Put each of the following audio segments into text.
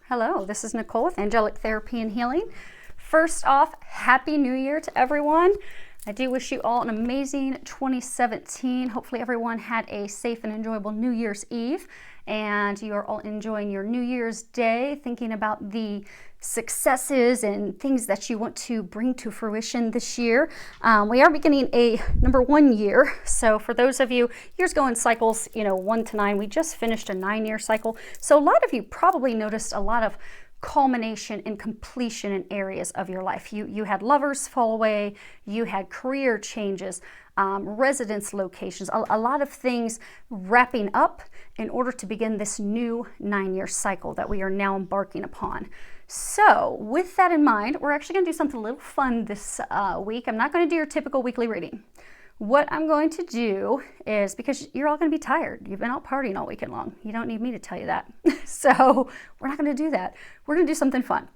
Hello, this is Nicole with Angelic Therapy and Healing. First off, Happy New Year to everyone. I do wish you all an amazing 2017. Hopefully everyone had a safe and enjoyable New Year's Eve and you are all enjoying your New Year's Day, thinking about the successes and things that you want to bring to fruition this year. We are beginning a number 1 year. So for those of you, years go in cycles, 1 to 9. We just finished a 9-year cycle. So a lot of you probably noticed a lot of culmination and completion in areas of your life. You had lovers fall away, you had career changes, residence locations, a lot of things wrapping up in order to begin this new 9-year cycle that we are now embarking upon. So with that in mind, we're actually going to do something a little fun this week. I'm not going to do your typical weekly reading. What I'm going to do is, because you're all going to be tired, you've been out partying all weekend long. You don't need me to tell you that. So we're not going to do that. We're going to do something fun.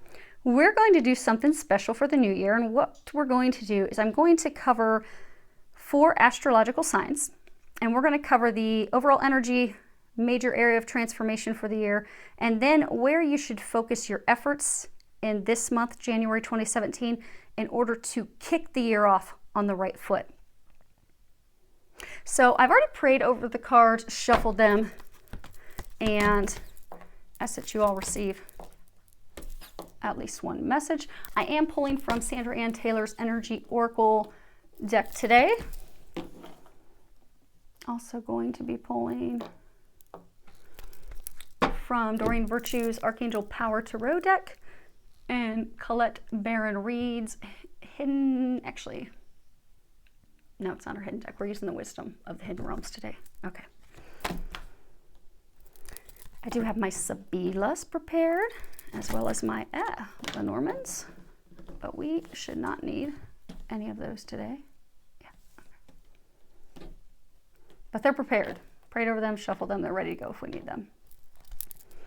We're going to do something special for the new year. And what we're going to do is I'm going to cover 4 astrological signs. And we're going to cover the overall energy, major area of transformation for the year, and then where you should focus your efforts in this month, January 2017, in order to kick the year off on the right foot. So I've already prayed over the cards, shuffled them, and asked that you all receive at least one message. I am pulling from Sandra Ann Taylor's Energy Oracle deck today. Also going to be pulling from Doreen Virtue's Archangel Power Tarot deck and Colette Barron Reed's Hidden, actually, no, it's not her hidden deck. We're using the Wisdom of the Hidden Realms today. Okay. I do have my Sabilas prepared, as well as my Lenormands, but we should not need any of those today. Yeah. Okay. But they're prepared. Prayed over them, shuffled them. They're ready to go if we need them.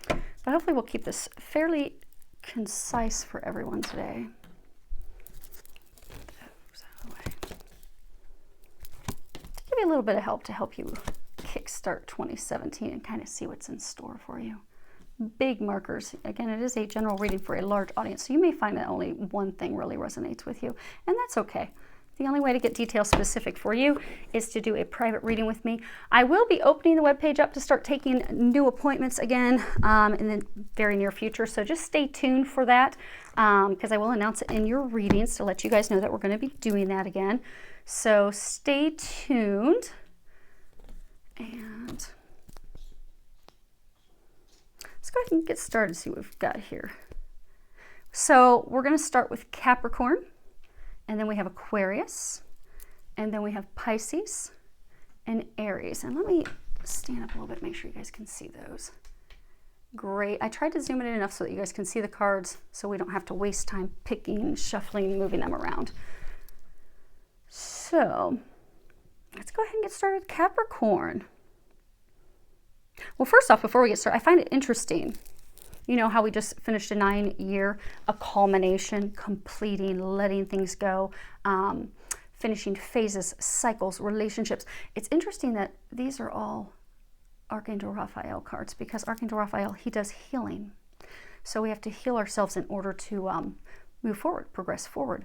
But hopefully we'll keep this fairly concise for everyone today. Give you a little bit of help to help you kickstart 2017 and kind of see what's in store for you. Big markers. Again, it is a general reading for a large audience, so you may find that only one thing really resonates with you, and that's okay. The only way to get detail specific for you is to do a private reading with me. I will be opening the webpage up to start taking new appointments again in the very near future, so just stay tuned for that because I will announce it in your readings to let you guys know that we're going to be doing that again. So stay tuned, and let's go ahead and get started and see what we've got here. So we're going to start with Capricorn, and then we have Aquarius, and then we have Pisces and Aries. And let me stand up a little bit, make sure you guys can see those. Great. I tried to zoom it in enough so that you guys can see the cards so we don't have to waste time picking, shuffling, moving them around. So let's go ahead and get started with Capricorn. Well, first off, before we get started, I find it interesting. You know how we just finished a 9-year, a culmination, completing, letting things go, finishing phases, cycles, relationships. It's interesting that these are all Archangel Raphael cards because Archangel Raphael, he does healing. So we have to heal ourselves in order to move forward, progress forward.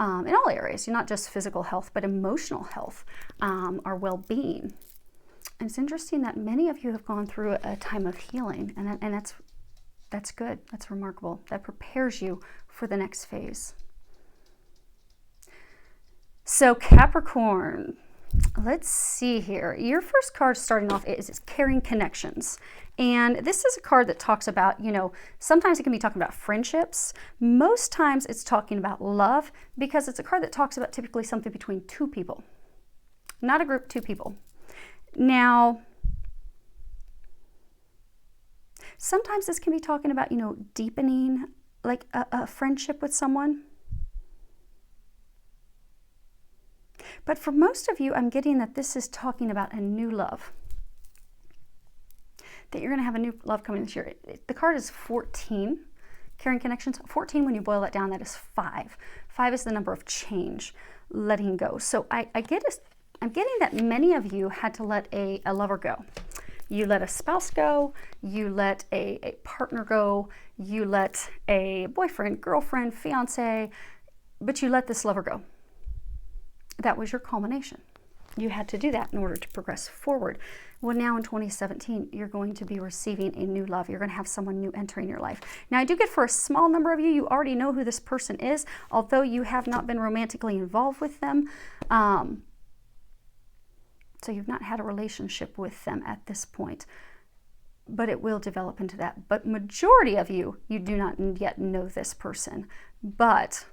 In all areas, not just physical health, but emotional health, our well-being. And it's interesting that many of you have gone through a time of healing, and that's good. That's remarkable. That prepares you for the next phase. So Capricorn, let's see here. Your first card starting off is Caring Connections. And this is a card that talks about, sometimes it can be talking about friendships. Most times it's talking about love because it's a card that talks about typically something between 2 people. Not a group, 2 people. Now, sometimes this can be talking about, deepening like a friendship with someone. But for most of you, I'm getting that this is talking about a new love. That you're going to have a new love coming this year. The card is 14, Caring Connections. 14, when you boil that down, that is 5. 5 is the number of change, letting go. So I'm getting that many of you had to let a lover go. You let a spouse go, you let a partner go, you let a boyfriend, girlfriend, fiance, but you let this lover go. That was your culmination. You had to do that in order to progress forward. Well, now in 2017, you're going to be receiving a new love. You're going to have someone new entering your life. Now, I do get for a small number of you, you already know who this person is, although you have not been romantically involved with them. So you've not had a relationship with them at this point, but it will develop into that. But majority of you, you do not yet know this person, but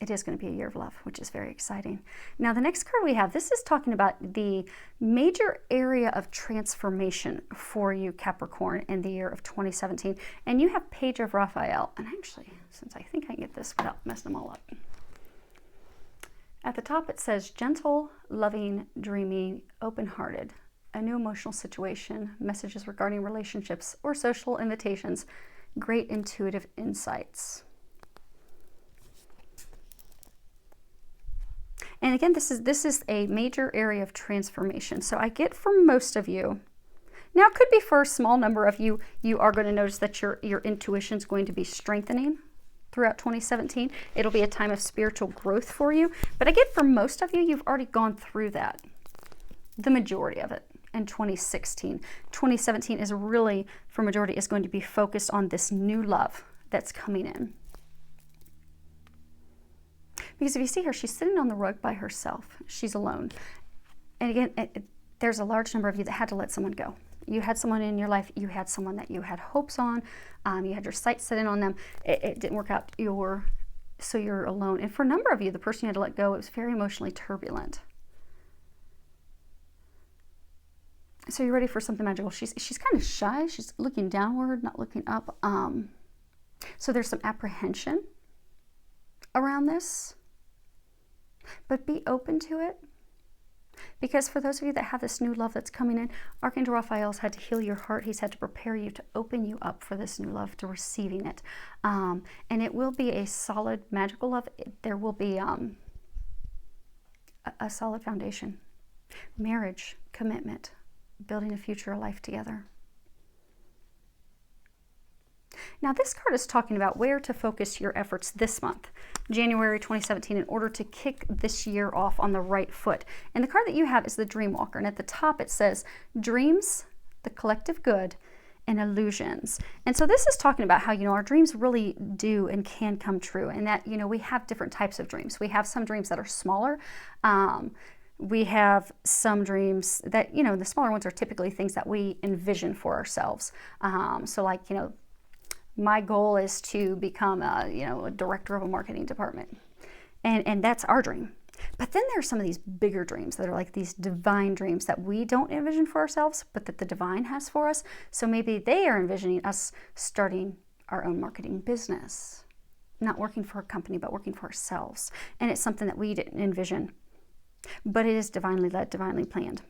it is going to be a year of love, which is very exciting. Now, the next card we have, this is talking about the major area of transformation for you, Capricorn, in the year of 2017. And you have Page of Raphael. And actually, since I think I can get this without messing them all up. At the top, it says gentle, loving, dreamy, open-hearted, a new emotional situation, messages regarding relationships or social invitations, great intuitive insights. And again, this is a major area of transformation. So I get for most of you, now it could be for a small number of you, you are going to notice that your intuition is going to be strengthening throughout 2017. It'll be a time of spiritual growth for you. But I get for most of you, you've already gone through that, the majority of it in 2016. 2017 is really, for majority, is going to be focused on this new love that's coming in. Because if you see her, she's sitting on the rug by herself. She's alone. And again, there's a large number of you that had to let someone go. You had someone in your life, you had someone that you had hopes on, you had your sights set in on them, it didn't work out, so you're alone. And for a number of you, the person you had to let go, it was very emotionally turbulent. So you're ready for something magical. She's kind of shy, she's looking downward, not looking up. So there's some apprehension around this, but be open to it. Because for those of you that have this new love that's coming in, Archangel Raphael's had to heal your heart. He's had to prepare you to open you up for this new love, to receiving it. And it will be a solid, magical love. There will be a solid foundation. Marriage, commitment, building a future, a life together. Now, this card is talking about where to focus your efforts this month, January 2017, in order to kick this year off on the right foot. And the card that you have is the Dream Walker. And at the top, it says, dreams, the collective good, and illusions. And so this is talking about how, our dreams really do and can come true. And that, we have different types of dreams. We have some dreams that are smaller. We have some dreams that, the smaller ones are typically things that we envision for ourselves. So like, my goal is to become a director of a marketing department. And that's our dream. But then there's some of these bigger dreams that are like these divine dreams that we don't envision for ourselves, but that the divine has for us. So maybe they are envisioning us starting our own marketing business, not working for a company, but working for ourselves. And it's something that we didn't envision, but it is divinely led, divinely planned.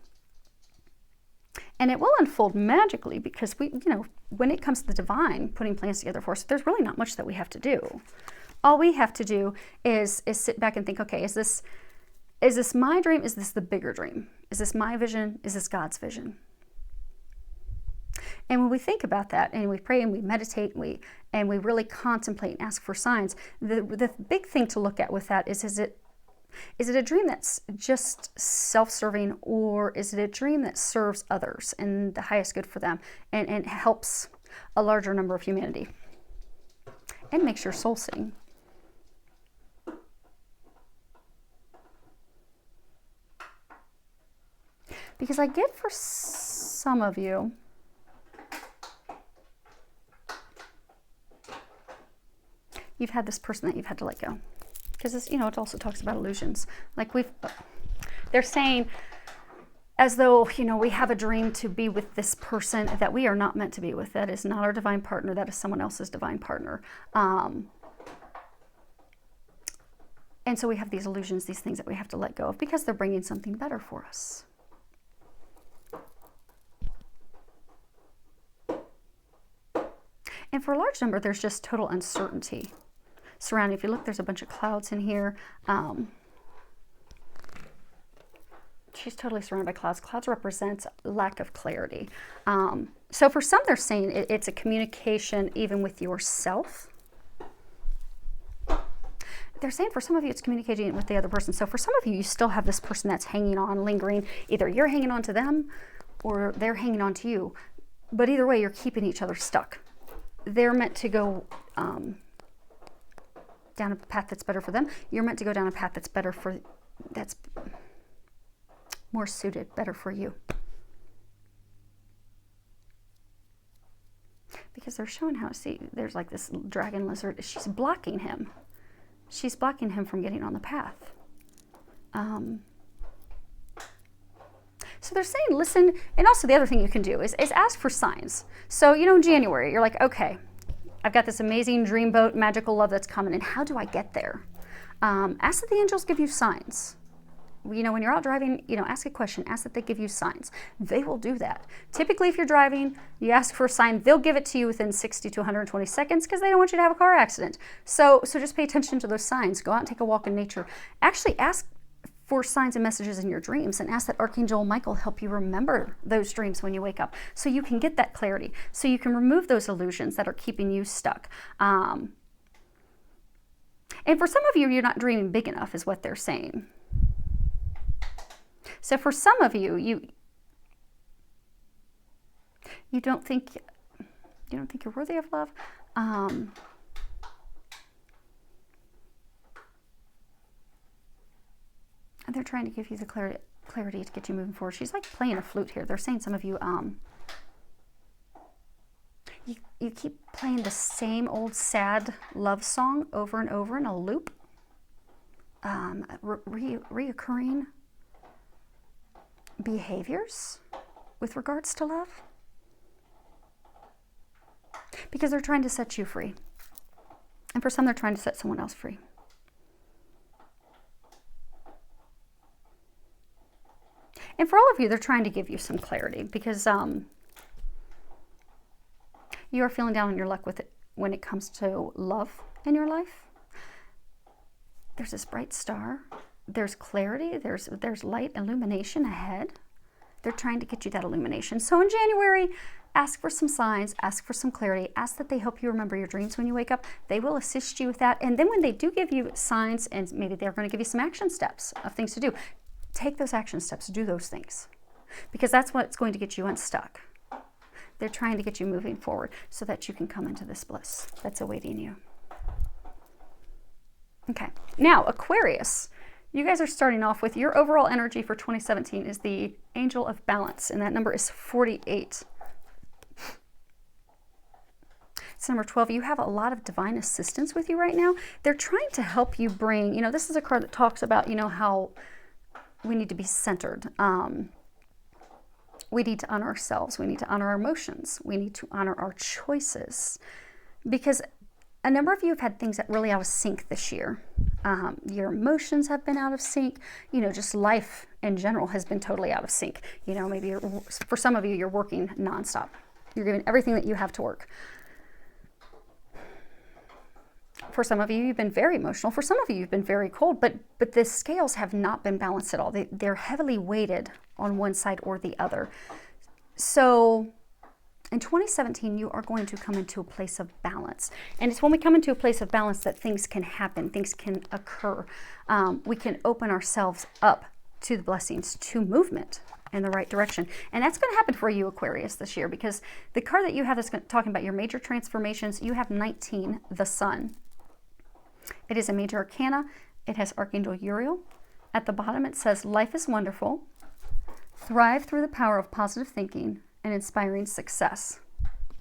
And it will unfold magically because when it comes to the divine putting plans together for us, there's really not much that we have to do. All we have to do is sit back and think, okay, is this my dream? Is this the bigger dream? Is this my vision? Is this God's vision? And when we think about that and we pray and we meditate and we really contemplate and ask for signs, the big thing to look at with that is it a dream that's just self-serving, or is it a dream that serves others and the highest good for them and helps a larger number of humanity and makes your soul sing? Because I get for some of you, you've had this person that you've had to let go. Because this, it also talks about illusions. Like they're saying as though, we have a dream to be with this person that we are not meant to be with. That is not our divine partner. That is someone else's divine partner. And so we have these illusions, these things that we have to let go of because they're bringing something better for us. And for a large number, there's just total uncertainty surrounding. If you look, there's a bunch of clouds in here. She's totally surrounded by clouds. Clouds represent lack of clarity. So for some, they're saying it's a communication even with yourself. They're saying for some of you, it's communicating with the other person. So for some of you, you still have this person that's hanging on, lingering. Either you're hanging on to them or they're hanging on to you. But either way, you're keeping each other stuck. They're meant to go down a path that's better for them. You're meant to go down a path that's better for, that's more suited, better for you. Because they're showing how, see, there's like this dragon lizard. She's blocking him. She's blocking him from getting on the path. So they're saying, listen, and also the other thing you can do is ask for signs. So, you know, in January, you're like, okay, I've got this amazing dreamboat, magical love that's coming, and how do I get there? Ask that the angels give you signs. You know, when you're out driving, you know, ask a question, ask that they give you signs. They will do that. Typically, if you're driving, you ask for a sign, they'll give it to you within 60 to 120 seconds because they don't want you to have a car accident. So just pay attention to those signs. Go out and take a walk in nature. Actually, ask for signs and messages in your dreams and ask that Archangel Michael help you remember those dreams when you wake up so you can get that clarity, so you can remove those illusions that are keeping you stuck. And for some of you, you're not dreaming big enough is what they're saying. So for some of you, you don't think you're worthy of love. And they're trying to give you the clarity to get you moving forward. She's like playing a flute here. They're saying some of you, you keep playing the same old sad love song over and over in a loop, reoccurring behaviors with regards to love, because they're trying to set you free, and for some they're trying to set someone else free. And for all of you, they're trying to give you some clarity because you are feeling down on your luck with it when it comes to love in your life. There's this bright star. There's clarity, there's light, illumination ahead. They're trying to get you that illumination. So in January, ask for some signs, ask for some clarity, ask that they help you remember your dreams when you wake up. They will assist you with that. And then when they do give you signs, and maybe they're going to give you some action steps of things to do, take those action steps, do those things. Because that's what's going to get you unstuck. They're trying to get you moving forward so that you can come into this bliss that's awaiting you. Okay, now Aquarius. You guys are starting off with your overall energy for 2017 is the Angel of Balance, and that number is 48. It's number 12. You have a lot of divine assistance with you right now. They're trying to help you bring, you know, this is a card that talks about, you know, how we need to be centered. We need to honor ourselves. We need to honor our emotions. We need to honor our choices, because a number of you have had things that really out of sync this year. Your emotions have been out of sync. You know, just life in general has been totally out of sync. You know, maybe for some of you, you're working nonstop. You're giving everything that you have to work. For some of you, you've been very emotional. For some of you, you've been very cold. But the scales have not been balanced at all. They're heavily weighted on one side or the other. So in 2017, you are going to come into a place of balance. And it's when we come into a place of balance that things can happen, things can occur. We can open ourselves up to the blessings, to movement in the right direction. And that's going to happen for you, Aquarius, this year, because the card that you have is talking about your major transformations. You have 19, the Sun. It is a major arcana. It has Archangel Uriel. At the bottom, it says, life is wonderful. Thrive through the power of positive thinking and inspiring success.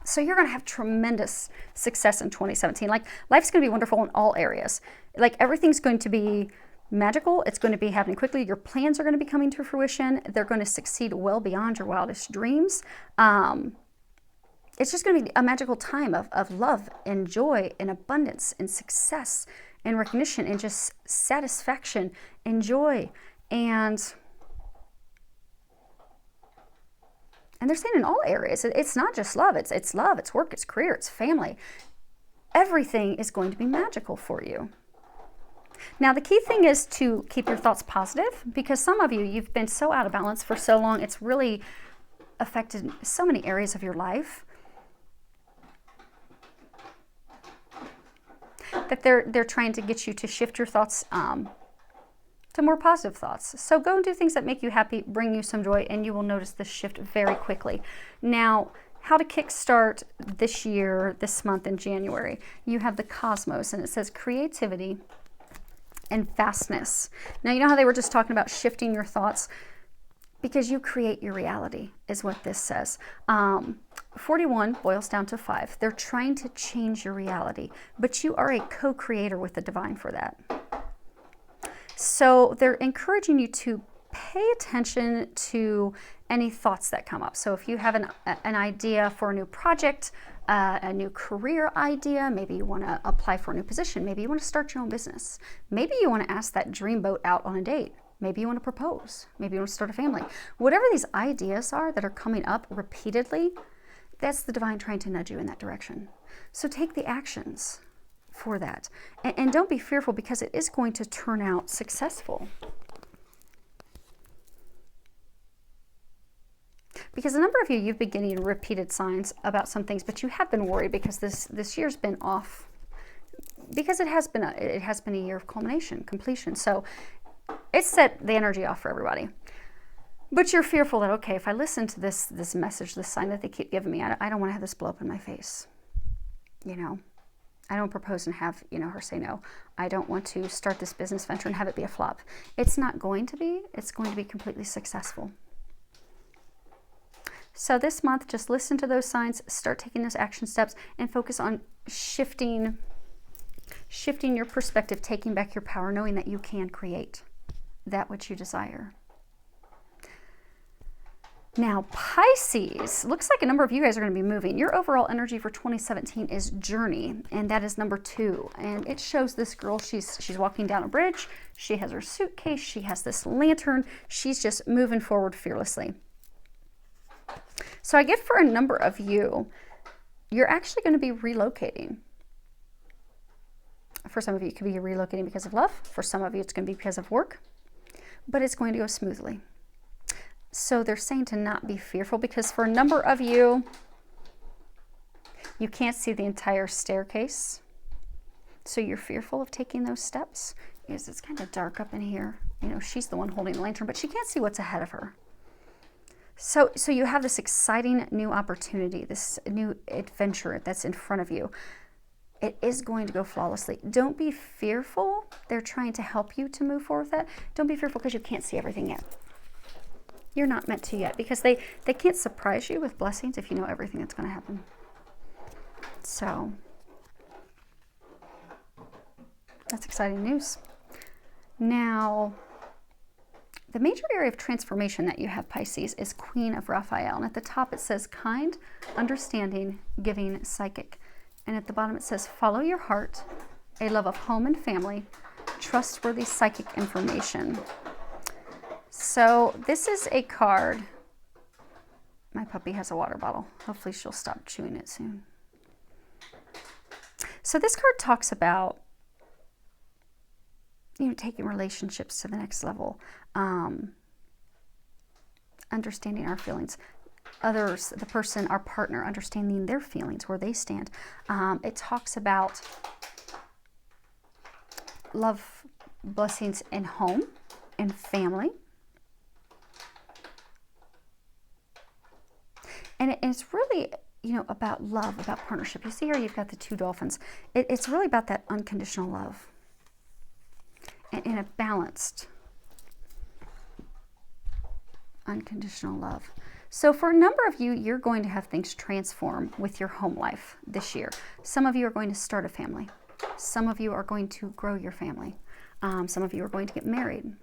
So you're going to have tremendous success in 2017. Like, life's going to be wonderful in all areas. Like, everything's going to be magical. It's going to be happening quickly. Your plans are going to be coming to fruition. They're going to succeed well beyond your wildest dreams. It's just going to be a magical time of love and joy and abundance and success and recognition and just satisfaction and joy. And they're saying in all areas, it's not just love. It's love, it's work, it's career, it's family. Everything is going to be magical for you. Now, the key thing is to keep your thoughts positive, because some of you, you've been so out of balance for so long, it's really affected so many areas of your life that they're trying to get you to shift your thoughts to more positive thoughts. So go and do things that make you happy, bring you some joy, and you will notice this shift very quickly. Now, how to kickstart this year, this month in January. You have the cosmos, and it says creativity and fastness. Now, you know how they were just talking about shifting your thoughts? Because you create your reality, is what this says. 41 boils down to 5. They're trying to change your reality, but you are a co-creator with the divine for that. So they're encouraging you to pay attention to any thoughts that come up. So if you have an idea for a new project, a new career idea, maybe you want to apply for a new position, maybe you want to start your own business, maybe you want to ask that dream boat out on a date, maybe you want to propose, maybe you want to start a family. Whatever these ideas are that are coming up repeatedly, that's the divine trying to nudge you in that direction. So take the actions for that. And don't be fearful, because it is going to turn out successful. Because a number of you, you've been getting repeated signs about some things, but you have been worried because this year's been off, because it has been a year of culmination, completion. So it's set the energy off for everybody. But you're fearful that, okay, if I listen to this message, this sign that they keep giving me, I don't want to have this blow up in my face. You know, I don't propose and have, her say no. I don't want to start this business venture and have it be a flop. It's not going to be. It's going to be completely successful. So this month, just listen to those signs, start taking those action steps, and focus on shifting your perspective, taking back your power, knowing that you can create that which you desire. Now, Pisces, looks like a number of you guys are going to be moving. Your overall energy for 2017 is journey, and that is number 2. And it shows this girl, she's walking down a bridge, she has her suitcase, she has this lantern, she's just moving forward fearlessly. So I get for a number of you, you're actually going to be relocating. For some of you, it could be relocating because of love. For some of you, it's going to be because of work. But it's going to go smoothly. So they're saying to not be fearful, because for a number of you, you can't see the entire staircase. So you're fearful of taking those steps. Because it's kind of dark up in here. She's the one holding the lantern, but she can't see what's ahead of her. So you have this exciting new opportunity, this new adventure that's in front of you. It is going to go flawlessly. Don't be fearful. They're trying to help you to move forward with that. Don't be fearful because you can't see everything yet. You're not meant to yet, because they can't surprise you with blessings if you know everything that's going to happen. So that's exciting news. Now, the major area of transformation that you have, Pisces, is Queen of Raphael. And at the top it says kind, understanding, giving, psychic. And at the bottom it says follow your heart, a love of home and family, trustworthy psychic information. So this is a card. My puppy has a water bottle. Hopefully she'll stop chewing it soon. So this card talks about taking relationships to the next level, understanding our feelings, others, the person, our partner, understanding their feelings, where they stand. It talks about love, blessings in home and family. And it's really, about love, about partnership. You see here, you've got the 2 dolphins. It's really about that unconditional love. In a balanced, unconditional love. So for a number of you, you're going to have things transform with your home life this year. Some of you are going to start a family. Some of you are going to grow your family. Some of you are going to get married.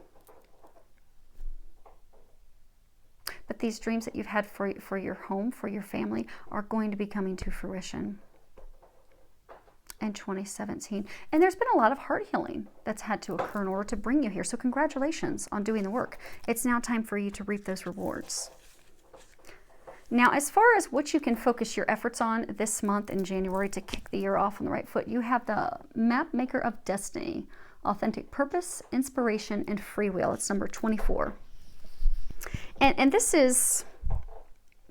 But these dreams that you've had for your home, for your family, are going to be coming to fruition in 2017. And there's been a lot of heart healing that's had to occur in order to bring you here. So congratulations on doing the work. It's now time for you to reap those rewards. Now, as far as what you can focus your efforts on this month in January to kick the year off on the right foot, you have the Map Maker of Destiny authentic purpose, inspiration, and free will. It's number 24. And this is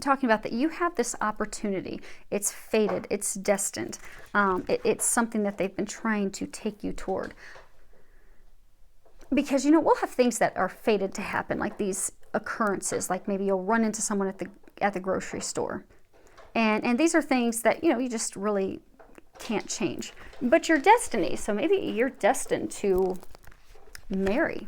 talking about that you have this opportunity. It's fated. It's destined. It's something that they've been trying to take you toward. Because, you know, we'll have things that are fated to happen, like these occurrences, like maybe you'll run into someone at the grocery store. And these are things that, you know, you just really can't change. But your destiny, so maybe you're destined to marry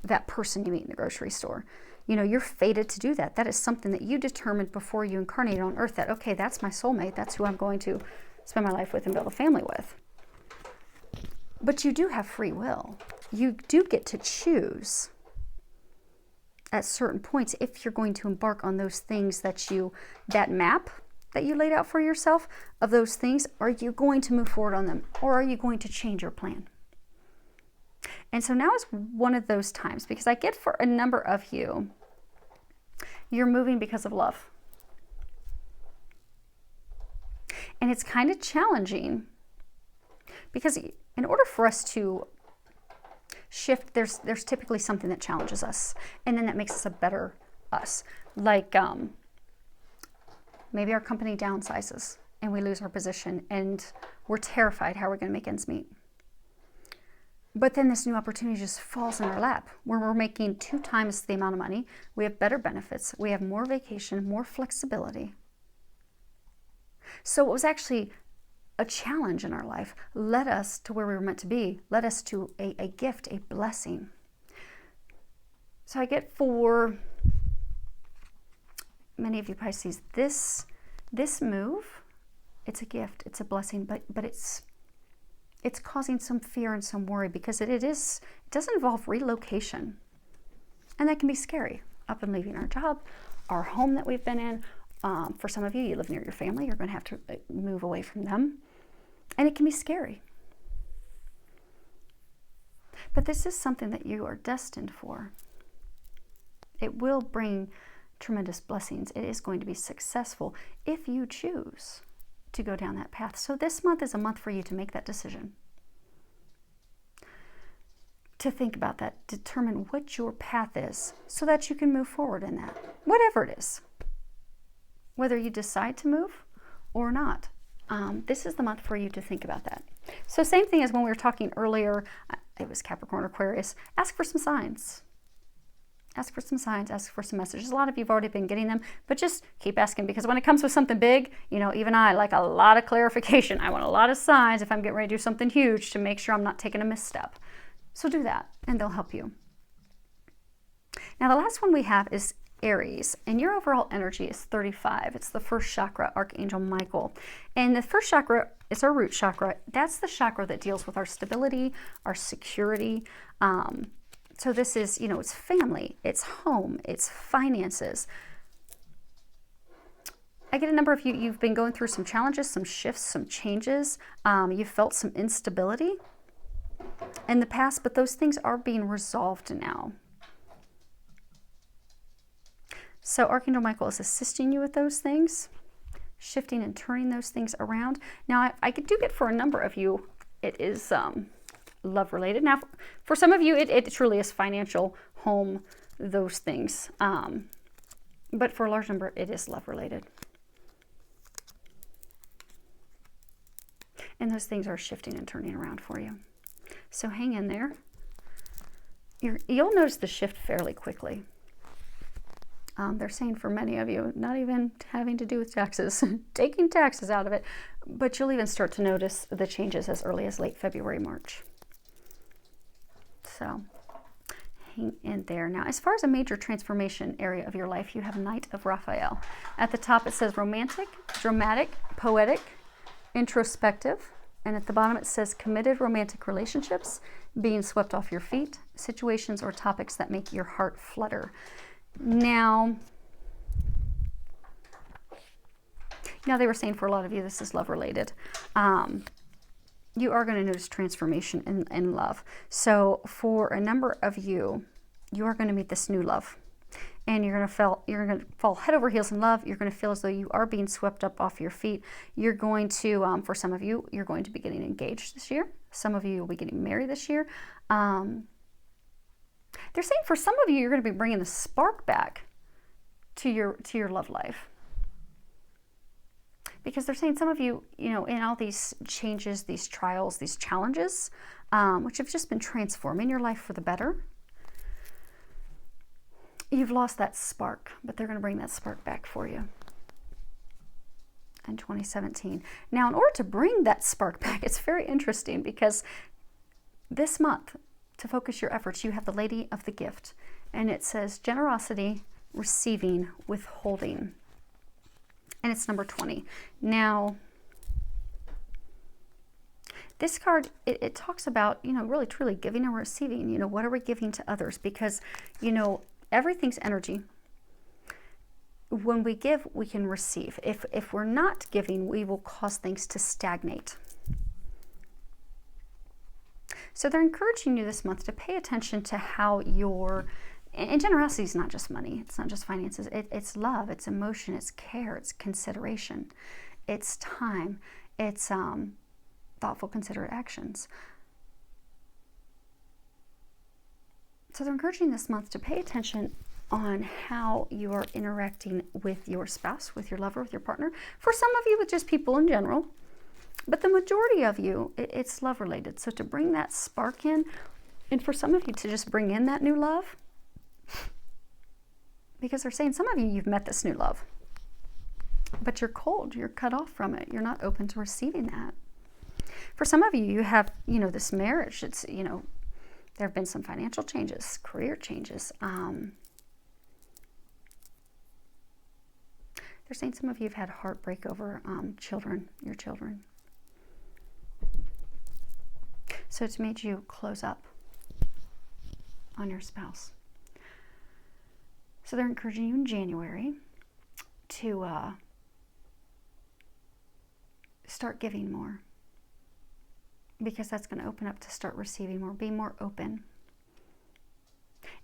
that person you meet in the grocery store. You know, you're fated to do that. That is something that you determined before you incarnated on earth, that, okay, that's my soulmate. That's who I'm going to spend my life with and build a family with. But you do have free will. You do get to choose at certain points if you're going to embark on those things that map that you laid out for yourself of those things. Are you going to move forward on them, or are you going to change your plan? And so now is one of those times, because I get for a number of you, you're moving because of love. And it's kind of challenging, because in order for us to shift, there's typically something that challenges us, and then that makes us a better us. Like maybe our company downsizes and we lose our position and we're terrified how we're going to make ends meet. But then this new opportunity just falls in our lap, where we're making 2 times the amount of money. We have better benefits. We have more vacation, more flexibility. So what was actually a challenge in our life led us to where we were meant to be, led us to a gift, a blessing. So I get for many of you Pisces, this move, it's a gift, it's a blessing, but it's causing some fear and some worry, because it does involve relocation. And that can be scary, up and leaving our job, our home that we've been in. For some of you, you live near your family, you're going to have to move away from them. And it can be scary. But this is something that you are destined for. It will bring tremendous blessings. It is going to be successful if you choose to go down that path. So this month is a month for you to make that decision. To think about that, determine what your path is so that you can move forward in that, whatever it is. Whether you decide to move or not. This is the month for you to think about that. So same thing as when we were talking earlier, it was Capricorn or Aquarius. Ask for some signs. Ask for some signs, ask for some messages. A lot of you have already been getting them, but just keep asking, because when it comes with something big, you know, even I like a lot of clarification. I want a lot of signs if I'm getting ready to do something huge to make sure I'm not taking a misstep. So do that, and they'll help you. Now the last one we have is Aries, and your overall energy is 35. It's the first chakra, Archangel Michael. And the first chakra is our root chakra. That's the chakra that deals with our stability, our security. So this is, you know, it's family, it's home, it's finances. I get a number of you, you've been going through some challenges, some shifts, some changes. You've felt some instability in the past, but those things are being resolved now. So Archangel Michael is assisting you with those things, shifting and turning those things around. Now, I do get for a number of you, it is love related. Now, for some of you, it truly is financial, home, those things. But for a large number, it is love related. And those things are shifting and turning around for you. So hang in there. You'll notice the shift fairly quickly. They're saying for many of you, not even having to do with taxes, taking taxes out of it, but you'll even start to notice the changes as early as late February, March. So hang in there. Now, as far as a major transformation area of your life, you have Knight of Raphael. At the top, it says romantic, dramatic, poetic, introspective. And at the bottom, it says committed romantic relationships, being swept off your feet, situations or topics that make your heart flutter. Now, they were saying for a lot of you, this is love related. You are going to notice transformation in love. So for a number of you, you are going to meet this new love. and you're going to fall head over heels in love. You're going to feel as though you are being swept up off your feet. You're going to, for some of you, you're going to be getting engaged this year. Some of you will be getting married this year. They're saying for some of you, you're going to be bringing the spark back to your love life. Because they're saying some of you, you know, in all these changes, these trials, these challenges, which have just been transforming your life for the better, you've lost that spark, but they're going to bring that spark back for you in 2017. Now, in order to bring that spark back, it's very interesting because this month, to focus your efforts, you have the Lady of the Gift, and it says generosity, receiving, withholding. And it's number 20. Now, this card, it talks about, you know, really truly giving and receiving. You know, what are we giving to others? Because, you know, everything's energy. When we give, we can receive. If we're not giving, we will cause things to stagnate. So they're encouraging you this month to pay attention to how your, and generosity is not just money. It's not just finances. It's love. It's emotion. It's care. It's consideration. It's time. It's thoughtful, considerate actions. So they're encouraging this month to pay attention on how you are interacting with your spouse, with your lover, with your partner. For some of you, with just people in general. But the majority of you, it's love related. So to bring that spark in, and for some of you to just bring in that new love, because they're saying some of you, you've met this new love, but you're cold, you're cut off from it, you're not open to receiving that. For some of you, you have, you know, this marriage, it's, you know, there have been some financial changes, career changes. They're saying some of you have had heartbreak over children, your children. So it's made you close up on your spouse. So they're encouraging you in January to start giving more, because that's going to open up to start receiving more, be more open.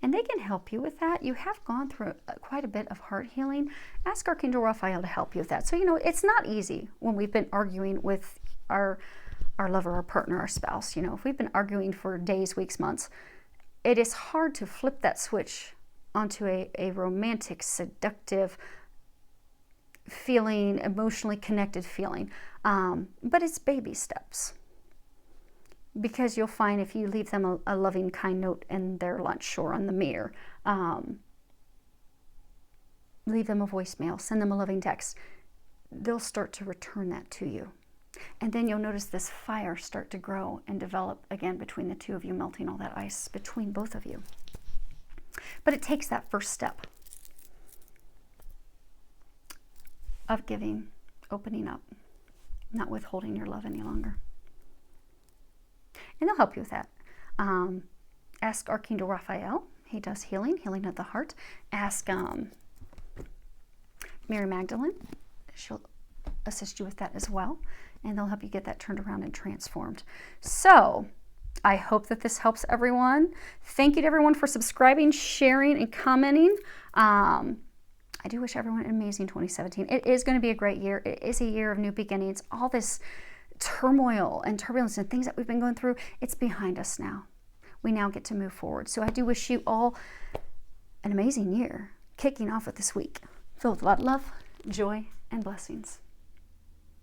And they can help you with that. You have gone through quite a bit of heart healing. Ask Archangel Raphael to help you with that. So, you know, it's not easy when we've been arguing with our lover, our partner, our spouse. You know, if we've been arguing for days, weeks, months, it is hard to flip that switch onto a romantic, seductive feeling, emotionally connected feeling. But it's baby steps. Because you'll find if you leave them a loving, kind note in their lunch or on the mirror, leave them a voicemail, send them a loving text, they'll start to return that to you. And then you'll notice this fire start to grow and develop again between the two of you, melting all that ice between both of you. But it takes that first step of giving, opening up, not withholding your love any longer. And they'll help you with that. Ask Archangel Raphael. He does healing of the heart. Ask Mary Magdalene. She'll assist you with that as well. And they'll help you get that turned around and transformed. So I hope that this helps everyone. Thank you to everyone for subscribing, sharing, and commenting. I do wish everyone an amazing 2017. It is going to be a great year. It is a year of new beginnings. All this turmoil and turbulence and things that we've been going through, it's behind us now. We now get to move forward. So I do wish you all an amazing year, kicking off with this week filled with a lot of love, joy, and blessings.